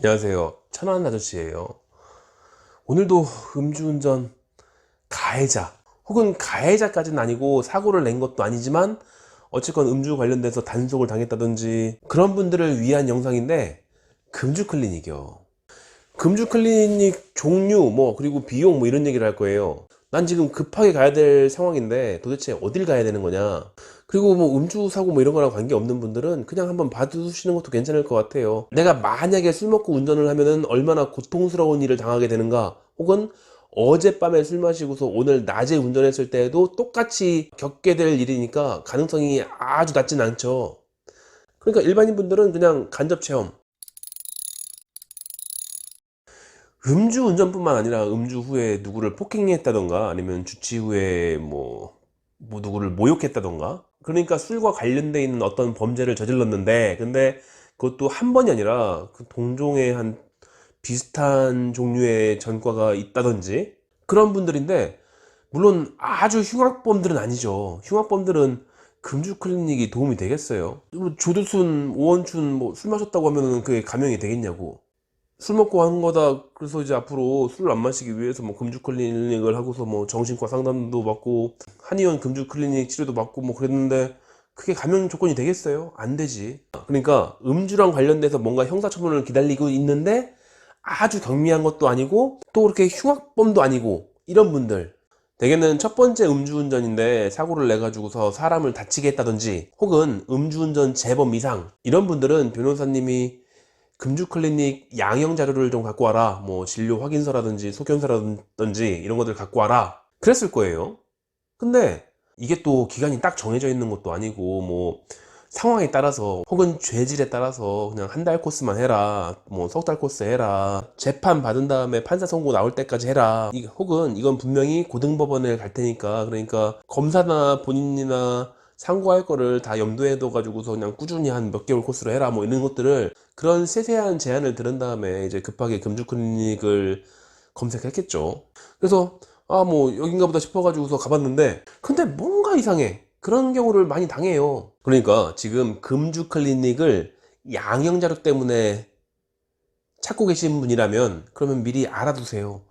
안녕하세요. 천안 아저씨예요. 오늘도 음주운전 가해자 혹은 가해자까지는 아니고 사고를 낸 것도 아니지만 어쨌건 음주 관련돼서 단속을 당했다든지 그런 분들을 위한 영상인데, 금주 클리닉이요. 금주 클리닉 종류 그리고 비용 이런 얘기를 할 거예요. 난 지금 급하게 가야 될 상황인데 도대체 어딜 가야 되는 거냐. 그리고 음주 사고 이런 거랑 관계없는 분들은 그냥 한번 봐두시는 것도 괜찮을 것 같아요. 내가 만약에 술 먹고 운전을 하면은 얼마나 고통스러운 일을 당하게 되는가, 혹은 어젯밤에 술 마시고서 오늘 낮에 운전했을 때에도 똑같이 겪게 될 일이니까 가능성이 아주 낮진 않죠. 그러니까 일반인 분들은 그냥 간접 체험, 음주 운전뿐만 아니라 음주 후에 누구를 폭행했다던가 아니면 주치 후에 누구를 모욕했다던가, 그러니까 술과 관련돼 있는 어떤 범죄를 저질렀는데, 근데 그것도 한 번이 아니라 그 동종의 한 비슷한 종류의 전과가 있다든지 그런 분들인데, 물론 아주 흉악범들은 아니죠. 흉악범들은 금주 클리닉이 도움이 되겠어요? 조두순, 오원춘 술 마셨다고 하면은 그게 감형이 되겠냐고. 술 먹고 하는 거다. 그래서 이제 앞으로 술 안 마시기 위해서 금주 클리닉을 하고서 정신과 상담도 받고 한의원 금주 클리닉 치료도 받고 그랬는데, 그게 감형 조건이 되겠어요? 안 되지. 그러니까 음주랑 관련돼서 뭔가 형사처분을 기다리고 있는데 아주 경미한 것도 아니고 또 그렇게 흉악범도 아니고 이런 분들, 대개는 첫 번째 음주운전인데 사고를 내 가지고서 사람을 다치게 했다든지, 혹은 음주운전 재범 이상, 이런 분들은 변호사님이 금주 클리닉 양형 자료를 좀 갖고 와라, 진료 확인서라든지 소견서라든지 이런 것들 갖고 와라 그랬을 거예요. 근데 이게 또 기간이 딱 정해져 있는 것도 아니고, 상황에 따라서 혹은 죄질에 따라서 그냥 한 달 코스만 해라, 석 달 코스 해라, 재판 받은 다음에 판사 선고 나올 때까지 해라, 혹은 이건 분명히 고등법원에 갈 테니까, 그러니까 검사나 본인이나 상고할 거를 다 염두에 둬 가지고서 그냥 꾸준히 한 몇 개월 코스로 해라, 이런 것들을, 그런 세세한 제안을 들은 다음에 이제 급하게 금주 클리닉을 검색했겠죠. 그래서 여긴가 보다 싶어가지고서 가봤는데, 근데 뭔가 이상해. 그런 경우를 많이 당해요. 그러니까 지금 금주 클리닉을 양형 자료 때문에 찾고 계신 분이라면 그러면 미리 알아두세요.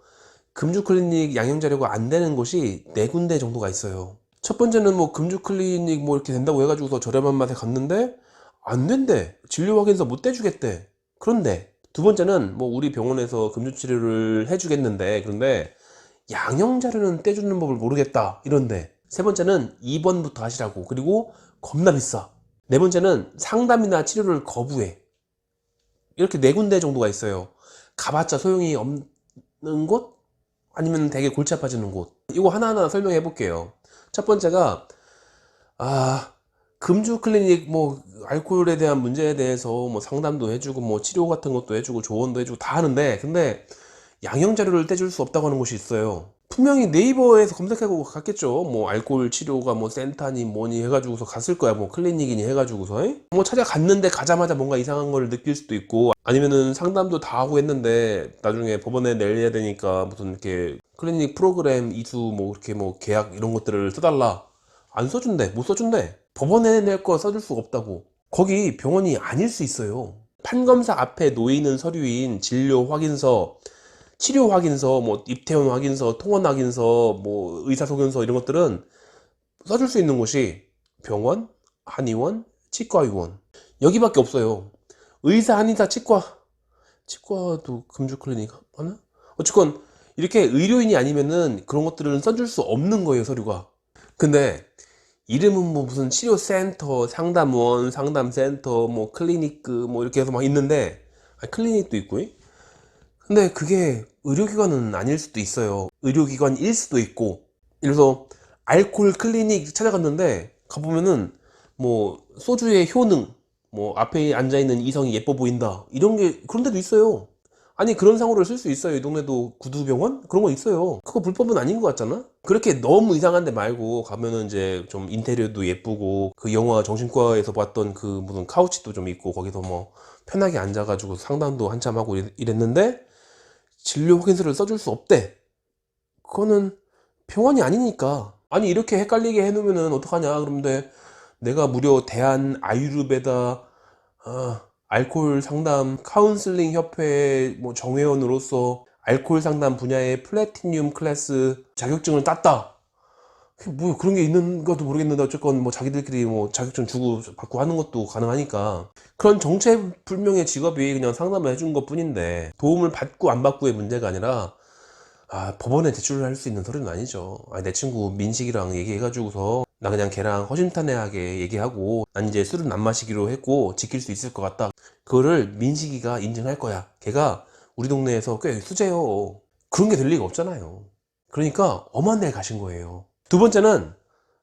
금주 클리닉 양형 자료가 안 되는 곳이 네 군데 정도가 있어요. 첫 번째는 금주 클리닉 이렇게 된다고 해가지고서 저렴한 맛에 갔는데 안 된대. 진료 확인서 못 떼주겠대. 그런데 두 번째는 우리 병원에서 금주 치료를 해주겠는데, 그런데 양형 자료는 떼주는 법을 모르겠다 이런데, 세 번째는 2번부터 하시라고, 그리고 겁나 비싸. 네 번째는 상담이나 치료를 거부해. 이렇게 네 군데 정도가 있어요. 가봤자 소용이 없는 곳? 아니면 되게 골치 아파지는 곳. 이거 하나하나 설명해 볼게요. 첫 번째가, 아, 금주 클리닉 알코올에 대한 문제에 대해서 상담도 해주고 치료 같은 것도 해주고 조언도 해주고 다 하는데, 근데 양형 자료를 떼줄 수 없다고 하는 곳이 있어요. 분명히 네이버에서 검색하고 갔겠죠. 알코올 치료가 센터니 뭐니 해가지고서 갔을 거야. 클리닉이니 해가지고서 찾아갔는데 가자마자 뭔가 이상한 걸 느낄 수도 있고, 아니면은 상담도 다 하고 했는데 나중에 법원에 내야 되니까 무슨 이렇게 클리닉 프로그램 이수 이렇게 계약 이런 것들을 써달라, 안 써준대. 못 써준대. 법원에 낼 거 써줄 수가 없다고. 거기 병원이 아닐 수 있어요. 판검사 앞에 놓이는 서류인 진료 확인서, 치료 확인서, 입퇴원 확인서, 통원 확인서, 의사소견서 이런 것들은 써줄 수 있는 곳이 병원, 한의원, 치과의원, 여기밖에 없어요. 의사, 한의사, 치과도 금주 클리닉 하나? 어쨌건 이렇게 의료인이 아니면은 그런 것들은 써줄 수 없는 거예요, 서류가. 근데 이름은 무슨 치료센터, 상담원, 상담센터, 클리니크 이렇게 해서 있는데, 클리닉도 있고, 근데 그게 의료기관은 아닐 수도 있어요. 의료기관일 수도 있고. 그래서 알코올 클리닉 찾아갔는데 가보면은 소주의 효능, 앞에 앉아있는 이성이 예뻐 보인다 이런 게 그런 데도 있어요. 아니, 그런 상호를 쓸 수 있어요. 이 동네도 구두병원? 그런 거 있어요. 그거 불법은 아닌 것 같잖아? 그렇게 너무 이상한 데 말고 가면은 이제 좀 인테리어도 예쁘고, 그 영화 정신과에서 봤던 그 무슨 카우치도 좀 있고, 거기서 편하게 앉아가지고 상담도 한참 하고 이랬는데 진료 확인서를 써줄 수 없대. 그거는 병원이 아니니까. 아니, 이렇게 헷갈리게 해놓으면은 어떡하냐. 그런데 내가 무려 대한 아유르베다 알코올 상담 카운슬링 협회 뭐 정회원으로서 알코올 상담 분야의 플래티늄 클래스 자격증을 땄다. 뭐 그런 게 있는 것도 모르겠는데 어쨌건 뭐 자기들끼리 뭐 자격증 주고 받고 하는 것도 가능하니까 그런 정체불명의 직업이 그냥 상담을 해준 것 뿐인데 도움을 받고 안 받고의 문제가 아니라 법원에 제출을 할 수 있는 서류는 아니죠. 내 친구 민식이랑 얘기해가지고서 나 그냥 걔랑 허심탄회하게 얘기하고 난 이제 술은 안 마시기로 했고 지킬 수 있을 것 같다. 그거를 민식이가 인증할 거야. 걔가 우리 동네에서 꽤 수재요. 그런 게 될 리가 없잖아요. 그러니까 엄한 데를 가신 거예요. 두 번째는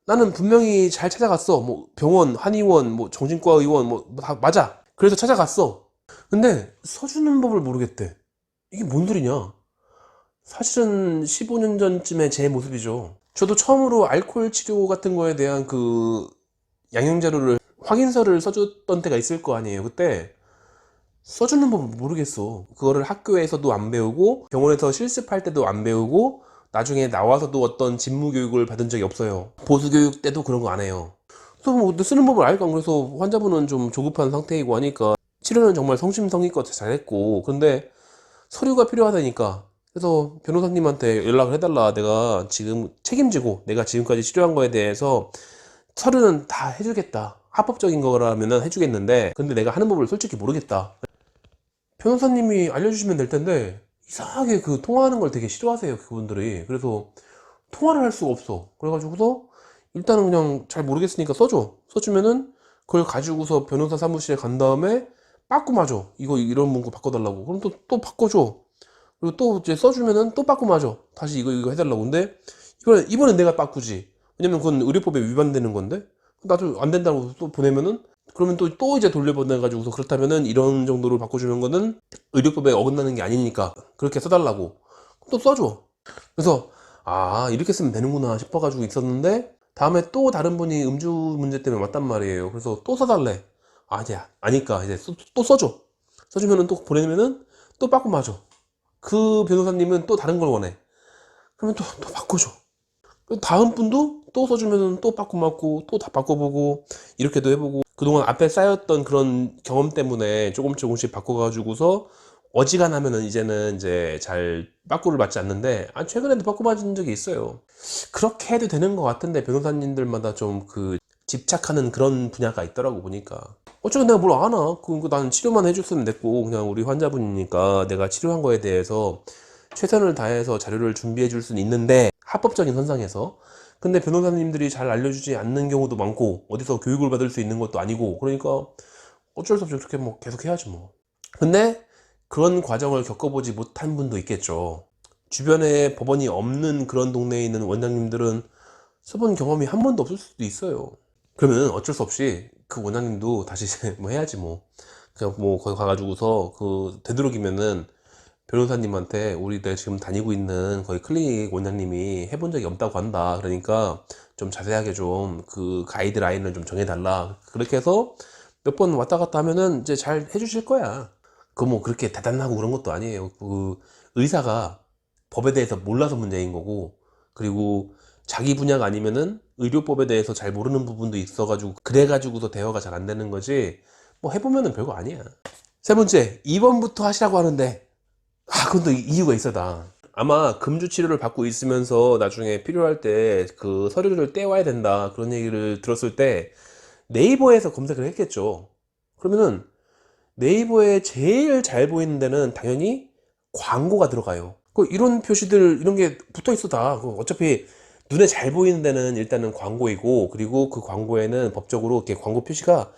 나는 분명히 잘 찾아갔어. 뭐 병원, 한의원, 뭐 정신과 의원 뭐 다 맞아. 그래서 찾아갔어. 근데 써주는 법을 모르겠대. 이게 뭔 소리냐? 사실은 15년 전쯤에 제 모습이죠. 저도 처음으로 알코올 치료 같은 거에 대한 그 양형자료를 확인서를 써줬던 때가 있을 거 아니에요. 그때 써주는 법을 모르겠어. 그거를 학교에서도 안 배우고 병원에서 실습할 때도 안 배우고 나중에 나와서도 어떤 직무 교육을 받은 적이 없어요. 보수 교육 때도 그런 거 안 해요. 그래서 뭐 쓰는 법을 알까. 그래서 환자분은 좀 조급한 상태이고 하니까 치료는 정말 성심성의껏 잘했고, 근데 서류가 필요하다니까. 그래서 변호사님한테 연락을 해달라. 내가 지금 책임지고 내가 지금까지 치료한 거에 대해서 서류는 다 해주겠다. 합법적인 거라면 해주겠는데 근데 내가 하는 법을 솔직히 모르겠다. 변호사님이 알려주시면 될 텐데 이상하게 그 통화하는 걸 되게 싫어하세요, 그분들이. 그래서 통화를 할 수가 없어. 그래가지고서 일단은 그냥 잘 모르겠으니까 써줘. 써주면은 그걸 가지고서 변호사 사무실에 간 다음에 빠꾸 맞아. 이거 이런 문구 바꿔달라고. 그럼 또 바꿔줘. 그리고 또 이제 써주면은 또 빠꾸 맞아. 다시 이거 해달라고. 근데 이번엔 내가 빠꾸지. 왜냐면 그건 의료법에 위반되는 건데 나도 안 된다고 또 보내면은 그러면 또 이제 돌려보내가지고서 그렇다면은 이런 정도로 바꿔주는 거는 의료법에 어긋나는 게 아니니까 그렇게 써달라고. 또 써줘. 그래서 이렇게 쓰면 되는구나 싶어가지고 있었는데 다음에 또 다른 분이 음주 문제 때문에 왔단 말이에요. 그래서 또 써달래. 이제 아니까 이제 또 써줘. 써주면은 또 보내면은 또 빠꾸 맞아. 그 변호사님은 또 다른 걸 원해. 그러면 또 바꿔줘. 다음 분도 또 써주면은 또 바꿔 맞고 또 다 바꿔보고 이렇게도 해보고 그동안 앞에 쌓였던 그런 경험 때문에 조금씩 바꿔가지고서 어지간하면은 이제는 이제 잘 빠꾸를 맞지 않는데 최근에도 빠꾸 맞은 적이 있어요. 그렇게 해도 되는 것 같은데 변호사님들마다 좀 그 집착하는 그런 분야가 있더라고 보니까. 어차피 내가 뭘 아나? 나는 치료만 해줬으면 됐고 그냥 우리 환자분이니까 내가 치료한 거에 대해서 최선을 다해서 자료를 준비해 줄 수는 있는데 합법적인 선상에서. 근데 변호사님들이 잘 알려주지 않는 경우도 많고 어디서 교육을 받을 수 있는 것도 아니고 그러니까 어쩔 수 없이 그렇게 뭐 계속 해야지 뭐. 근데 그런 과정을 겪어보지 못한 분도 있겠죠. 주변에 법원이 없는 그런 동네에 있는 원장님들은 써본 경험이 한 번도 없을 수도 있어요. 그러면 어쩔 수 없이 그 원장님도 다시 뭐 해야지 뭐. 그냥 뭐 거기 가가지고서 그 되도록이면은 변호사님한테 우리 내가 지금 다니고 있는 거기 클리닉 원장님이 해본 적이 없다고 한다. 그러니까 좀 자세하게 좀 그 가이드라인을 좀 정해달라. 그렇게 해서 몇 번 왔다 갔다 하면은 이제 잘 해주실 거야. 그 뭐 그렇게 대단하고 그런 것도 아니에요. 그 의사가 법에 대해서 몰라서 문제인 거고 그리고 자기 분야가 아니면은 의료법에 대해서 잘 모르는 부분도 있어가지고 그래가지고서 대화가 잘 안 되는 거지 뭐 해보면은 별거 아니야. 세 번째, 2번부터 하시라고 하는데 그건 또 이유가 있어다. 아마 금주 치료를 받고 있으면서 나중에 필요할 때 그 서류를 떼와야 된다 그런 얘기를 들었을 때 네이버에서 검색을 했겠죠. 그러면은 네이버에 제일 잘 보이는 데는 당연히 광고가 들어가요. 이런 표시들 이런 게 붙어 있어 다. 어차피 눈에 잘 보이는 데는 일단은 광고이고 그리고 그 광고에는 법적으로 이렇게 광고 표시가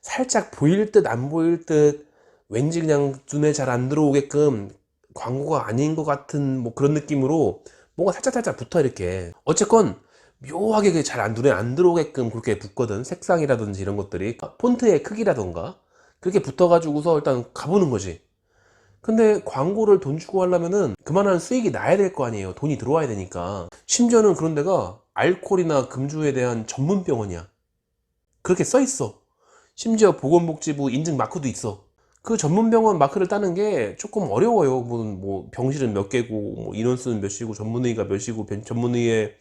살짝 보일 듯 안 보일 듯 왠지 그냥 눈에 잘 안 들어오게끔 광고가 아닌 것 같은 뭐 그런 느낌으로 뭔가 살짝 붙어 이렇게. 어쨌건 묘하게 눈에 안 들어오게끔 그렇게 붙거든. 색상이라든지 이런 것들이 폰트의 크기라던가 그렇게 붙어가지고서 일단 가보는 거지. 근데 광고를 돈 주고 하려면은 그만한 수익이 나야 될 거 아니에요. 돈이 들어와야 되니까. 심지어는 그런 데가 알코올이나 금주에 대한 전문 병원이야. 그렇게 써 있어. 심지어 보건복지부 인증 마크도 있어. 그 전문 병원 마크를 따는 게 조금 어려워요. 뭐 병실은 몇 개고 뭐 인원수는 몇이고 전문의가 몇이고 전문의의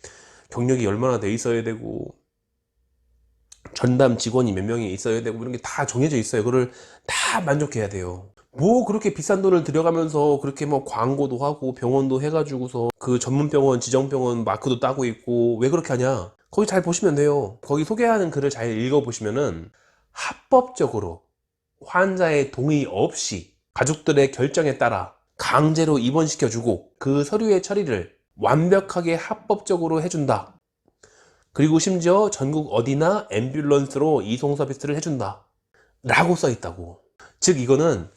경력이 얼마나 돼 있어야 되고 전담 직원이 몇 명이 있어야 되고 이런 게 다 정해져 있어요. 그걸 다 다 만족해야 돼요. 뭐 그렇게 비싼 돈을 들여가면서 그렇게 뭐 광고도 하고 병원도 해가지고서 그 전문병원 지정병원 마크도 따고 있고 왜 그렇게 하냐? 거기 잘 보시면 돼요. 거기 소개하는 글을 잘 읽어보시면은 합법적으로 환자의 동의 없이 가족들의 결정에 따라 강제로 입원시켜주고 그 서류의 처리를 완벽하게 합법적으로 해준다. 그리고 심지어 전국 어디나 앰뷸런스로 이송 서비스를 해준다 라고 써 있다고. 즉 이거는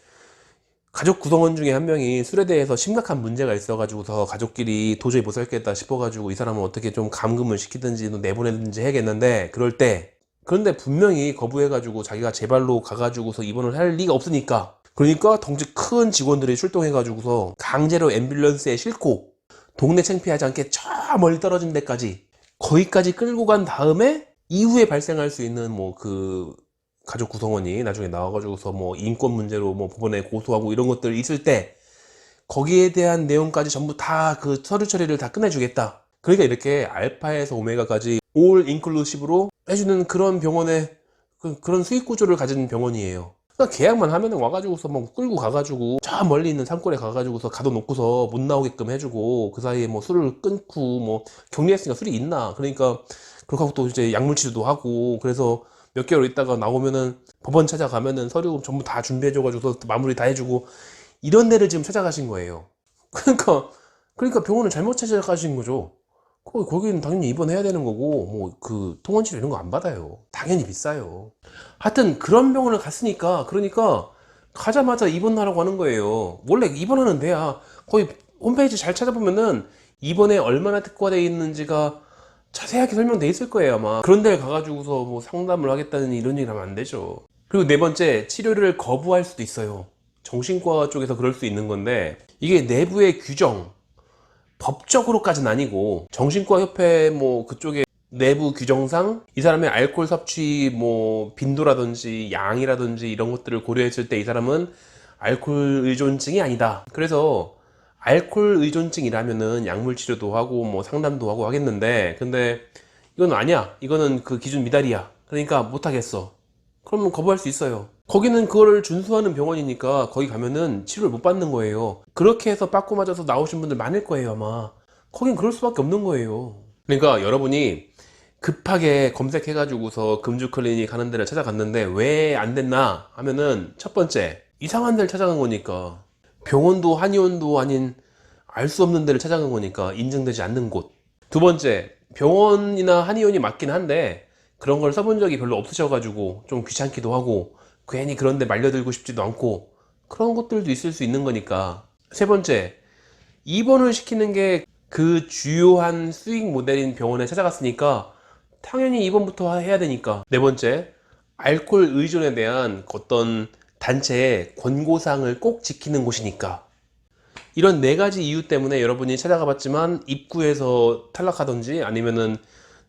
가족 구성원 중에 한 명이 술에 대해서 심각한 문제가 있어가지고서 가족끼리 도저히 못 살겠다 싶어가지고 이 사람을 어떻게 좀 감금을 시키든지 내보내든지 해야겠는데, 그런데 분명히 거부해가지고 자기가 제 발로 가가지고서 입원을 할 리가 없으니까, 그러니까 덩치 큰 직원들이 출동해가지고서 강제로 앰뷸런스에 싣고 동네 창피하지 않게 저 멀리 떨어진 데까지 거기까지 끌고 간 다음에 이후에 발생할 수 있는 뭐 그 가족 구성원이 나중에 나와가지고서 뭐 인권 문제로 뭐 법원에 고소하고 이런 것들 있을 때 거기에 대한 내용까지 전부 다 그 서류 처리를 다 끝내주겠다. 그러니까 이렇게 알파에서 오메가까지 올 인클루시브로 해주는 그런 병원의 그런 수익 구조를 가진 병원이에요. 그러니까 계약만 하면은 와가지고서 뭐 끌고 가가지고 저 멀리 있는 산골에 가가지고서 가둬놓고서 못 나오게끔 해주고 그 사이에 뭐 술을 끊고 뭐 격리했으니까 술이 있나. 그러니까 그렇게 하고 또 이제 약물 치료도 하고, 그래서 몇 개월 있다가 나오면은 법원 찾아가면은 서류 전부 다 준비해줘가지고 마무리 다 해주고 이런 데를 지금 찾아가신 거예요. 그러니까 병원을 잘못 찾아가신 거죠. 거기는 당연히 입원해야 되는 거고 뭐 그 통원 치료 이런 거 안 받아요. 당연히 비싸요. 하여튼 그런 병원을 갔으니까, 그러니까 가자마자 입원하라고 하는 거예요. 원래 입원하는 데야 거의 홈페이지 잘 찾아보면은 입원에 얼마나 특화되어 있는지가 자세하게 설명돼 있을 거예요 아마. 그런 데 가가지고서 뭐 상담을 하겠다는 이런 얘기를 하면 안 되죠. 그리고 네 번째, 치료를 거부할 수도 있어요. 정신과 쪽에서 그럴 수 있는 건데, 이게 내부의 규정, 법적으로까지는 아니고 정신과 협회 뭐 그쪽에 내부 규정상 이 사람의 알코올 섭취 뭐 빈도라든지 양이라든지 이런 것들을 고려했을 때 이 사람은 알코올 의존증이 아니다. 그래서 알코올 의존증이라면은 약물 치료도 하고 뭐 상담도 하고 하겠는데, 근데 이건 아니야, 이거는 그 기준 미달이야, 그러니까 못하겠어. 그러면 거부할 수 있어요. 거기는 그거를 준수하는 병원이니까 거기 가면은 치료를 못 받는 거예요. 그렇게 해서 빠꾸 맞아서 나오신 분들 많을 거예요 아마. 거긴 그럴 수밖에 없는 거예요. 그러니까 여러분이 급하게 검색해가지고서 금주 클리닉 하는 데를 찾아갔는데 왜 안 됐나 하면은, 첫 번째, 이상한 데를 찾아간 거니까. 병원도 한의원도 아닌 알 수 없는 데를 찾아간 거니까, 인증되지 않는 곳. 두 번째, 병원이나 한의원이 맞긴 한데 그런 걸 써본 적이 별로 없으셔가지고 좀 귀찮기도 하고 괜히 그런 데 말려들고 싶지도 않고 그런 것들도 있을 수 있는 거니까. 세 번째, 입원을 시키는 게 그 주요한 수익 모델인 병원에 찾아갔으니까 당연히 입원부터 해야 되니까. 네 번째, 알코올 의존에 대한 어떤 단체의 권고사항을 꼭 지키는 곳이니까. 이런 네 가지 이유 때문에 여러분이 찾아가 봤지만 입구에서 탈락하던지 아니면은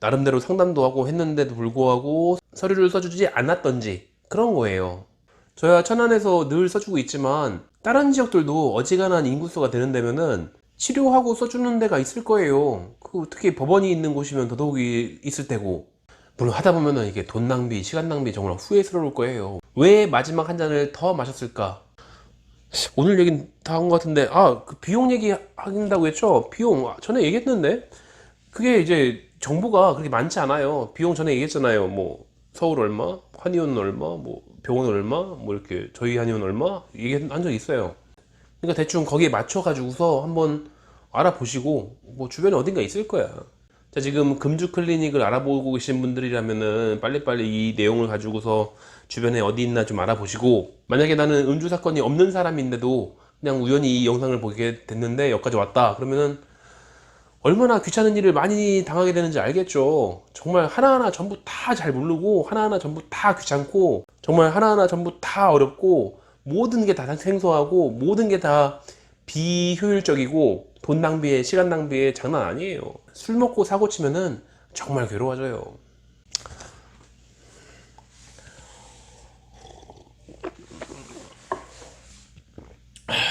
나름대로 상담도 하고 했는데도 불구하고 서류를 써주지 않았던지 그런 거예요. 저야 천안에서 늘 써주고 있지만 다른 지역들도 어지간한 인구수가 되는 데면은 치료하고 써주는 데가 있을 거예요. 특히 법원이 있는 곳이면 더더욱이 있을 테고. 물론 하다 보면은 이게 돈 낭비, 시간 낭비 정말 후회스러울 거예요. 왜 마지막 한 잔을 더 마셨을까? 오늘 얘기는 다 한 것 같은데, 그 비용 얘기 한다고 했죠? 비용 전에 얘기했는데 그게 이제 정보가 그렇게 많지 않아요. 비용 전에 얘기했잖아요. 뭐 서울 얼마, 한의원 얼마, 뭐 병원 얼마, 뭐 이렇게 저희 한의원 얼마 얘기한 적 있어요. 그러니까 대충 거기에 맞춰 가지고서 한번 알아보시고, 뭐 주변에 어딘가 있을 거야. 자, 지금 금주 클리닉을 알아보고 계신 분들이라면은 빨리빨리 이 내용을 가지고서 주변에 어디 있나 좀 알아보시고, 만약에 나는 음주 사건이 없는 사람인데도 그냥 우연히 이 영상을 보게 됐는데 여기까지 왔다 그러면은 얼마나 귀찮은 일을 많이 당하게 되는지 알겠죠. 정말 하나하나 전부 다 잘 모르고 하나하나 전부 다 귀찮고 정말 하나하나 전부 다 어렵고 모든 게 다 생소하고 모든 게 다 비효율적이고 돈 낭비에 시간 낭비에 장난 아니에요. 술 먹고 사고 치면은 정말 괴로워져요.